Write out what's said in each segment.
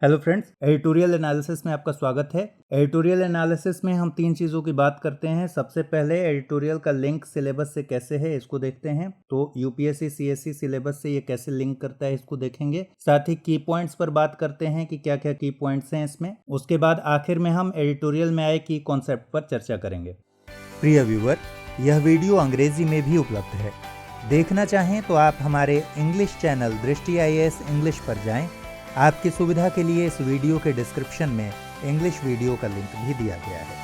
Hello friends, editorial analysis में आपका स्वागत है। एडिटोरियल एनालिसिस में हम तीन चीज़ों की बात करते हैं। सबसे पहले एडिटोरियल का लिंक सिलेबस से कैसे है इसको देखते हैं। तो यूपीएससी सीएससी सिलेबस से ये कैसे लिंक करता है इसको देखेंगे। साथ ही की पॉइंट्स पर बात करते हैं कि क्या क्या की पॉइंट्स हैं इसमें। उसके बाद आखिर में हम एडिटोरियल में आए की कॉन्सेप्ट पर चर्चा करेंगे। प्रिय व्यूअर, यह वीडियो अंग्रेजी में भी उपलब्ध है। देखना चाहें तो आप हमारे इंग्लिश चैनल दृष्टि IAS इंग्लिश पर जाएं। आपकी सुविधा के लिए इस वीडियो के डिस्क्रिप्शन में इंग्लिश वीडियो का लिंक भी दिया गया है।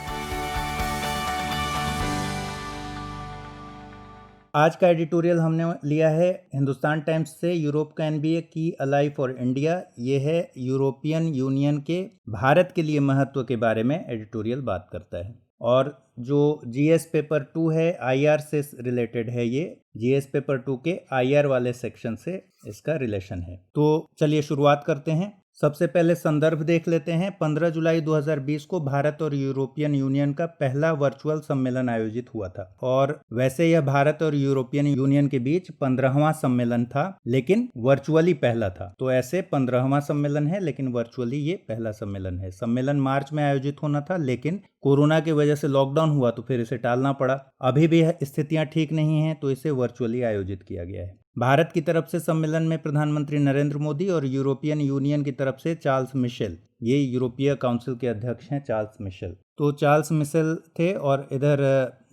आज का एडिटोरियल हमने लिया है हिंदुस्तान टाइम्स से। यूरोप का NBA की अलाइव फॉर इंडिया, ये है यूरोपियन यूनियन के भारत के लिए महत्व के बारे में एडिटोरियल बात करता है। और जो GS पेपर 2 है IR से रिलेटेड है। ये GS पेपर 2 के IR वाले सेक्शन से इसका रिलेशन है। तो चलिए शुरुआत करते हैं। सबसे पहले संदर्भ देख लेते हैं। 15 जुलाई 2020 को भारत और यूरोपियन यूनियन का पहला वर्चुअल सम्मेलन आयोजित हुआ था। और वैसे यह भारत और यूरोपियन यूनियन के बीच 15वां सम्मेलन था, लेकिन वर्चुअली पहला था। तो ऐसे 15वां सम्मेलन है, लेकिन वर्चुअली ये पहला सम्मेलन है। सम्मेलन मार्च में आयोजित होना था, लेकिन कोरोना की वजह से लॉकडाउन हुआ तो फिर इसे टालना पड़ा। अभी भी स्थितियां ठीक नहीं हैं, तो इसे वर्चुअली आयोजित किया गया है। भारत की तरफ से सम्मेलन में प्रधानमंत्री नरेंद्र मोदी और यूरोपियन यूनियन की तरफ से चार्ल्स मिशेल, ये यूरोपीय काउंसिल के अध्यक्ष हैं चार्ल्स मिशेल। तो चार्ल्स मिशेल थे और इधर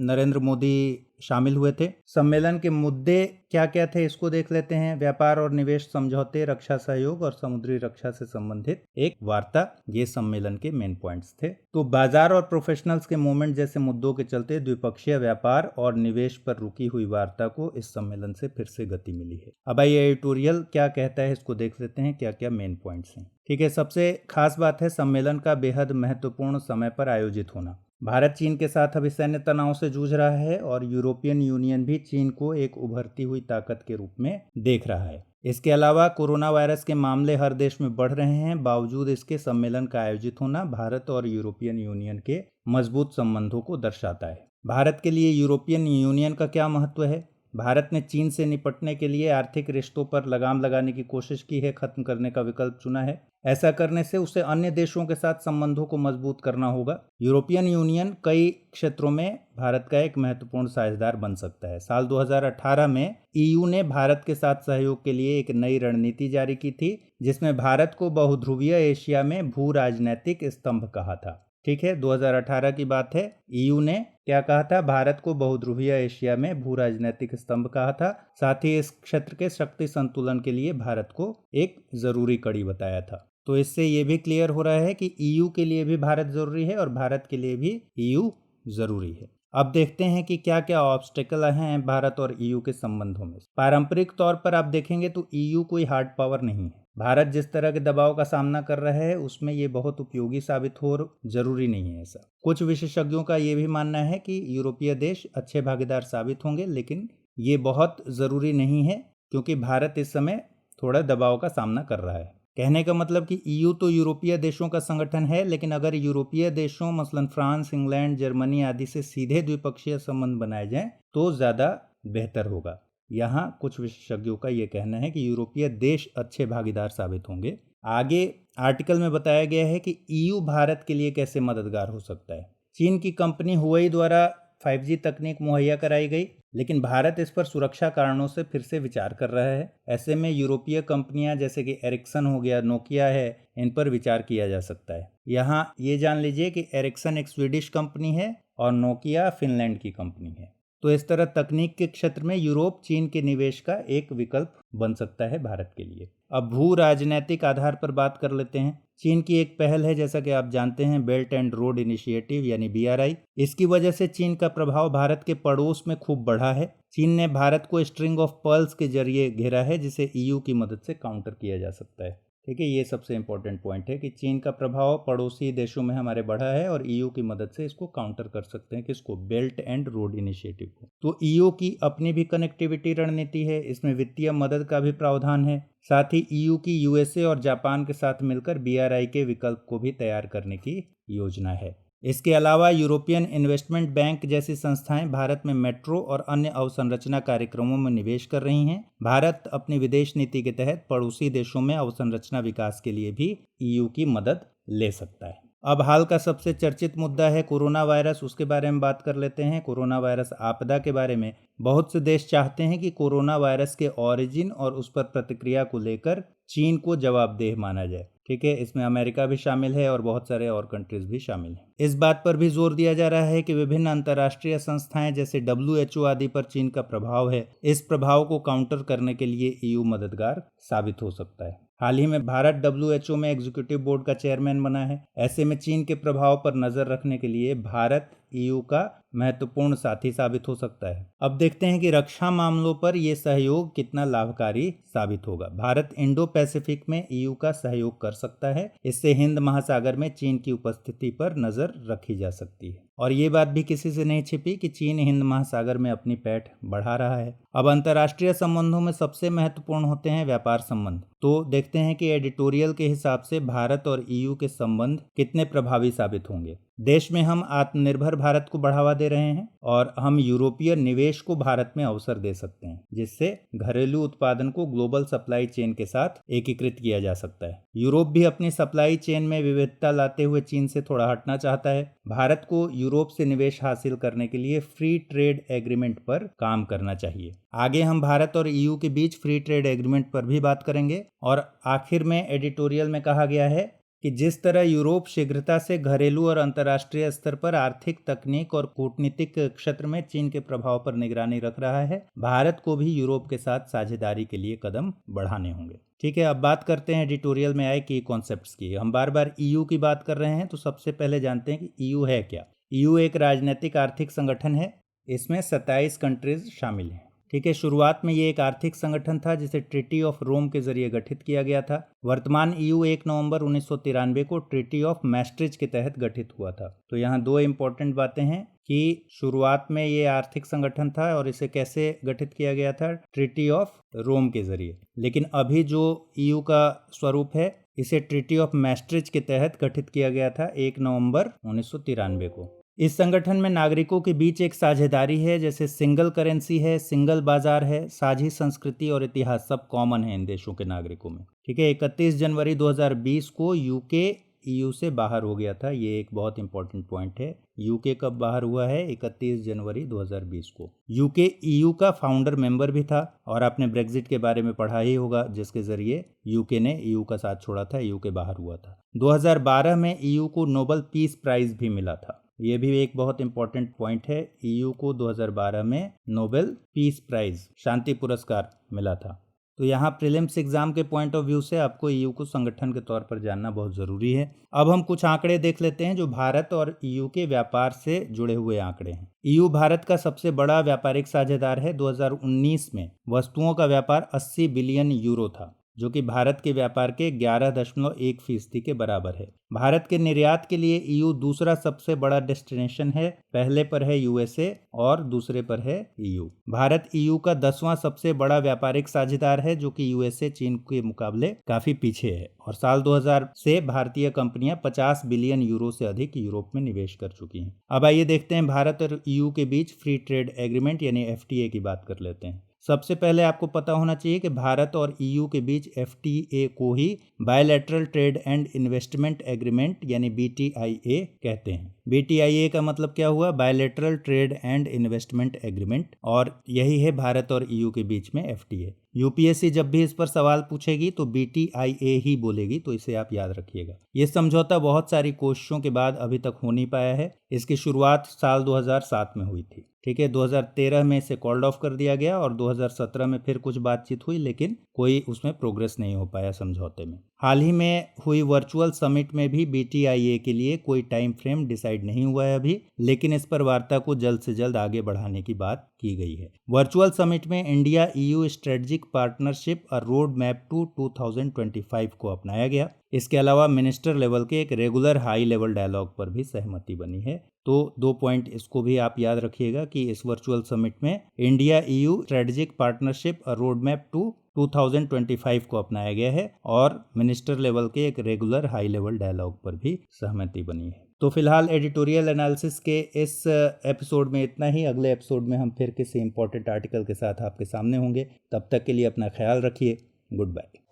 नरेंद्र मोदी शामिल हुए थे। सम्मेलन के मुद्दे क्या क्या थे इसको देख लेते हैं। व्यापार और निवेश समझौते, रक्षा सहयोग और समुद्री रक्षा से संबंधित एक वार्ता, ये सम्मेलन के मेन पॉइंट्स थे। तो बाजार और प्रोफेशनल्स के मूवमेंट जैसे मुद्दों के चलते द्विपक्षीय व्यापार और निवेश पर रुकी हुई वार्ता को इस सम्मेलन से फिर से गति मिली है। अब आइए एडिटोरियल क्या कहता है इसको देख लेते हैं, क्या क्या मेन पॉइंट्स हैं। ठीक है, सबसे खास बात है सम्मेलन का बेहद महत्वपूर्ण समय पर आयोजित होना। भारत चीन के साथ अभी सैन्य तनाव से जूझ रहा है और यूरोपियन यूनियन भी चीन को एक उभरती हुई ताकत के रूप में देख रहा है। इसके अलावा कोरोना वायरस के मामले हर देश में बढ़ रहे हैं। बावजूद इसके सम्मेलन का आयोजित होना भारत और यूरोपियन यूनियन के मजबूत संबंधों को दर्शाता है। भारत के लिए यूरोपियन यूनियन का क्या महत्व है? भारत ने चीन से निपटने के लिए आर्थिक रिश्तों पर लगाम लगाने की कोशिश की है, खत्म करने का विकल्प चुना है। ऐसा करने से उसे अन्य देशों के साथ संबंधों को मजबूत करना होगा। यूरोपियन यूनियन कई क्षेत्रों में भारत का एक महत्वपूर्ण साझेदार बन सकता है। साल 2018 में EU ने भारत के साथ सहयोग के लिए एक नई रणनीति जारी की थी, जिसमें भारत को बहुध्रुवीय एशिया में भू राजनैतिक स्तंभ कहा था। ठीक है, 2018 की बात है। EU ने क्या कहा था? भारत को बहुध्रुवीय एशिया में भू राजनैतिक स्तंभ कहा था। साथ ही इस क्षेत्र के शक्ति संतुलन के लिए भारत को एक जरूरी कड़ी बताया था। तो इससे ये भी क्लियर हो रहा है कि EU के लिए भी भारत जरूरी है और भारत के लिए भी EU जरूरी है। अब देखते हैं कि क्या क्या ऑब्स्टेकल हैं भारत और EU के संबंधों में। पारंपरिक तौर पर आप देखेंगे तो EU कोई हार्ड पावर नहीं है। भारत जिस तरह के दबाव का सामना कर रहा है उसमें ये बहुत उपयोगी साबित हो, जरूरी नहीं है ऐसा। कुछ विशेषज्ञों का ये भी मानना है कि यूरोपीय देश अच्छे भागीदार साबित होंगे, लेकिन ये बहुत जरूरी नहीं है, क्योंकि भारत इस समय थोड़ा दबाव का सामना कर रहा है। कहने का मतलब कि EU तो यूरोपीय देशों का संगठन है, लेकिन अगर यूरोपीय देशों मसलन फ्रांस, इंग्लैंड, जर्मनी आदि से सीधे द्विपक्षीय संबंध बनाए जाएं तो ज़्यादा बेहतर होगा। यहाँ कुछ विशेषज्ञों का ये कहना है कि यूरोपीय देश अच्छे भागीदार साबित होंगे। आगे आर्टिकल में बताया गया है कि EU भारत के लिए कैसे मददगार हो सकता है। चीन की कंपनी हुआई द्वारा 5G तकनीक मुहैया कराई गई, लेकिन भारत इस पर सुरक्षा कारणों से फिर से विचार कर रहा है। ऐसे में यूरोपीय कंपनियां जैसे कि एरिक्सन हो गया, नोकिया है, इन पर विचार किया जा सकता है। यहाँ ये जान लीजिए कि एरिक्सन एक स्वीडिश कंपनी है और नोकिया फिनलैंड की कंपनी है। तो इस तरह तकनीक के क्षेत्र में यूरोप चीन के निवेश का एक विकल्प बन सकता है भारत के लिए। अब भू राजनीतिक आधार पर बात कर लेते हैं। चीन की एक पहल है, जैसा कि आप जानते हैं, बेल्ट एंड रोड इनिशिएटिव यानी BRI। इसकी वजह से चीन का प्रभाव भारत के पड़ोस में खूब बढ़ा है। चीन ने भारत को स्ट्रिंग ऑफ पर्ल्स के जरिए घेरा है, जिसे EU की मदद से काउंटर किया जा सकता है। ठीक है, ये सबसे इंपॉर्टेंट पॉइंट है कि चीन का प्रभाव पड़ोसी देशों में हमारे बढ़ा है और EU की मदद से इसको काउंटर कर सकते हैं। किसको? बेल्ट एंड रोड इनिशिएटिव को। तो EU की अपनी भी कनेक्टिविटी रणनीति है, इसमें वित्तीय मदद का भी प्रावधान है। साथ ही EU की USA और जापान के साथ मिलकर BRI के विकल्प को भी तैयार करने की योजना है। इसके अलावा यूरोपियन इन्वेस्टमेंट बैंक जैसी संस्थाएं भारत में मेट्रो और अन्य अवसंरचना कार्यक्रमों में निवेश कर रही हैं। भारत अपनी विदेश नीति के तहत पड़ोसी देशों में अवसंरचना विकास के लिए भी ईयू की मदद ले सकता है। अब हाल का सबसे चर्चित मुद्दा है कोरोना वायरस, उसके बारे में बात कर लेते हैं। कोरोना वायरस आपदा के बारे में बहुत से देश चाहते हैं कि कोरोना वायरस के ओरिजिन और उस पर प्रतिक्रिया को लेकर चीन को जवाबदेह माना जाए। ठीक है, इसमें अमेरिका भी शामिल है और बहुत सारे और कंट्रीज भी शामिल हैं। इस बात पर भी जोर दिया जा रहा है कि विभिन्न अंतर्राष्ट्रीय संस्थाएं जैसे WHO आदि पर चीन का प्रभाव है। इस प्रभाव को काउंटर करने के लिए ईयू मददगार साबित हो सकता है। हाल ही में भारत WHO में एग्जीक्यूटिव बोर्ड का चेयरमैन बना है। ऐसे में चीन के प्रभाव पर नजर रखने के लिए भारत ईयू का महत्वपूर्ण साथी साबित हो सकता है। अब देखते हैं कि रक्षा मामलों पर यह सहयोग कितना लाभकारी साबित होगा। भारत इंडो पैसिफिक में ईयू का सहयोग कर सकता है। इससे हिंद महासागर में चीन की उपस्थिति पर नजर रखी जा सकती है। और ये बात भी किसी से नहीं छिपी कि चीन हिंद महासागर में अपनी पैठ बढ़ा रहा है। अब अंतर्राष्ट्रीय संबंधों में सबसे महत्वपूर्ण होते हैं व्यापार संबंध। तो देखते हैं कि एडिटोरियल के हिसाब से भारत और ईयू के संबंध कितने प्रभावी साबित होंगे। देश में हम आत्मनिर्भर भारत को बढ़ावा दे रहे हैं और हम यूरोपीय निवेश को भारत में अवसर दे सकते हैं, जिससे घरेलू उत्पादन को ग्लोबल सप्लाई चेन के साथ एकीकृत किया जा सकता है। यूरोप भी अपनी सप्लाई चेन में विविधता लाते हुए चीन से थोड़ा हटना चाहता है। भारत को यूरोप से निवेश हासिल करने के लिए फ्री ट्रेड एग्रीमेंट पर काम करना चाहिए। आगे हम भारत और ईयू के बीच फ्री ट्रेड एग्रीमेंट पर भी बात करेंगे। और आखिर में एडिटोरियल में कहा गया है कि जिस तरह यूरोप शीघ्रता से घरेलू और अंतर्राष्ट्रीय स्तर पर आर्थिक, तकनीक और कूटनीतिक क्षेत्र में चीन के प्रभाव पर निगरानी रख रहा है, भारत को भी यूरोप के साथ साझेदारी के लिए कदम बढ़ाने होंगे। ठीक है, अब बात करते हैं एडिटोरियल में आए की कॉन्सेप्ट्स की। हम बार बार ईयू की बात कर रहे हैं, तो सबसे पहले जानते हैं कि ईयू है क्या। ईयू एक राजनीतिक आर्थिक संगठन है। इसमें 27 कंट्रीज शामिल हैं। ठीक है, शुरुआत में ये एक आर्थिक संगठन था जिसे ट्रीटी ऑफ रोम के जरिए गठित किया गया था। वर्तमान ईयू 1 नवंबर 1993 को ट्रीटी ऑफ मैस्ट्रिच के तहत गठित हुआ था। तो यहाँ दो इम्पोर्टेंट बातें हैं कि शुरुआत में ये आर्थिक संगठन था और इसे कैसे गठित किया गया था, ट्रीटी ऑफ रोम के जरिए। लेकिन अभी जो ईयू का स्वरूप है, इसे ट्रीटी ऑफ मैस्ट्रिच के तहत गठित किया गया था 1 नवंबर 1993 को। इस संगठन में नागरिकों के बीच एक साझेदारी है, जैसे सिंगल करेंसी है, सिंगल बाजार है, साझी संस्कृति और इतिहास सब कॉमन है इन देशों के नागरिकों में। ठीक है, 31 जनवरी 2020 को यूके ईयू से बाहर हो गया था। ये एक बहुत इंपॉर्टेंट पॉइंट है। यूके कब बाहर हुआ है? 31 जनवरी 2020 को। यूके ईयू का फाउंडर मेंबर भी था और आपने ब्रेग्जिट के बारे में पढ़ा ही होगा, जिसके जरिए यूके ने ईयू का साथ छोड़ा था, ईयू के बाहर हुआ था। 2012 में ईयू को नोबेल पीस प्राइज भी मिला था। ये भी एक बहुत इंपॉर्टेंट पॉइंट है। ईयू को 2012 में नोबेल पीस प्राइज, शांति पुरस्कार मिला था। तो यहाँ प्रीलिम्स एग्जाम के पॉइंट ऑफ व्यू से आपको ईयू को संगठन के तौर पर जानना बहुत जरूरी है। अब हम कुछ आंकड़े देख लेते हैं जो भारत और ईयू के व्यापार से जुड़े हुए आंकड़े हैं। ईयू भारत का सबसे बड़ा व्यापारिक साझेदार है। 2019 में वस्तुओं का व्यापार 80 बिलियन यूरो था, जो कि भारत के व्यापार के 11.1% के बराबर है। भारत के निर्यात के लिए ईयू दूसरा सबसे बड़ा डेस्टिनेशन है। पहले पर है यूएसए और दूसरे पर है ईयू। भारत ईयू का 10वां सबसे बड़ा व्यापारिक साझेदार है, जो कि यूएसए, चीन के मुकाबले काफी पीछे है। और साल 2000 से भारतीय कंपनियां 50 बिलियन यूरो से अधिक यूरोप में निवेश कर चुकी हैं। अब आइए देखते हैं भारत और ईयू के बीच फ्री ट्रेड एग्रीमेंट यानी एफटीए की बात कर लेते हैं। सबसे पहले आपको पता होना चाहिए कि भारत और ईयू के बीच एफटीए को ही bilateral trade and investment agreement यानी बीटीआईए कहते हैं। बीटीआईए का मतलब क्या हुआ? Bilateral trade and investment agreement, और यही है भारत और ईयू के बीच में एफटीए। यूपीएससी जब भी इस पर सवाल पूछेगी तो बीटीआईए ही बोलेगी, तो इसे आप याद रखिएगा। ये समझौता बहुत सारी कोशिशों के बाद अभी तक हो नहीं पाया है। इसकी शुरुआत साल 2007 में हुई थी। ठीक है, 2013 में इसे कॉल्ड ऑफ कर दिया गया और 2017 में फिर कुछ बातचीत हुई, लेकिन कोई उसमें प्रोग्रेस नहीं हो पाया समझौते में। हाल ही में हुई वर्चुअल समिट में भी बीटीआईए के लिए कोई टाइम फ्रेम डिसाइड नहीं हुआ है अभी, लेकिन इस पर वार्ता को जल्द से जल्द आगे बढ़ाने की बात की गई है। वर्चुअल समिट में इंडिया ईयू स्ट्रेटेजिक पार्टनरशिप और रोड मैप टू 2025 को अपनाया गया। इसके अलावा मिनिस्टर लेवल के एक रेगुलर हाई लेवल डायलॉग पर भी सहमति बनी है। तो 2 पॉइंट इसको भी आप याद रखिएगा कि इस वर्चुअल समिट में इंडिया ईयू स्ट्रेटेजिक पार्टनरशिप और रोड मैप टू 2025 को अपनाया गया है और मिनिस्टर लेवल के एक रेगुलर हाई लेवल डायलॉग पर भी सहमति बनी है। तो फिलहाल एडिटोरियल एनालिसिस के इस एपिसोड में इतना ही। अगले एपिसोड में हम फिर किसी इंपॉर्टेंट आर्टिकल के साथ आपके सामने होंगे। तब तक के लिए अपना ख्याल रखिए। Good bye.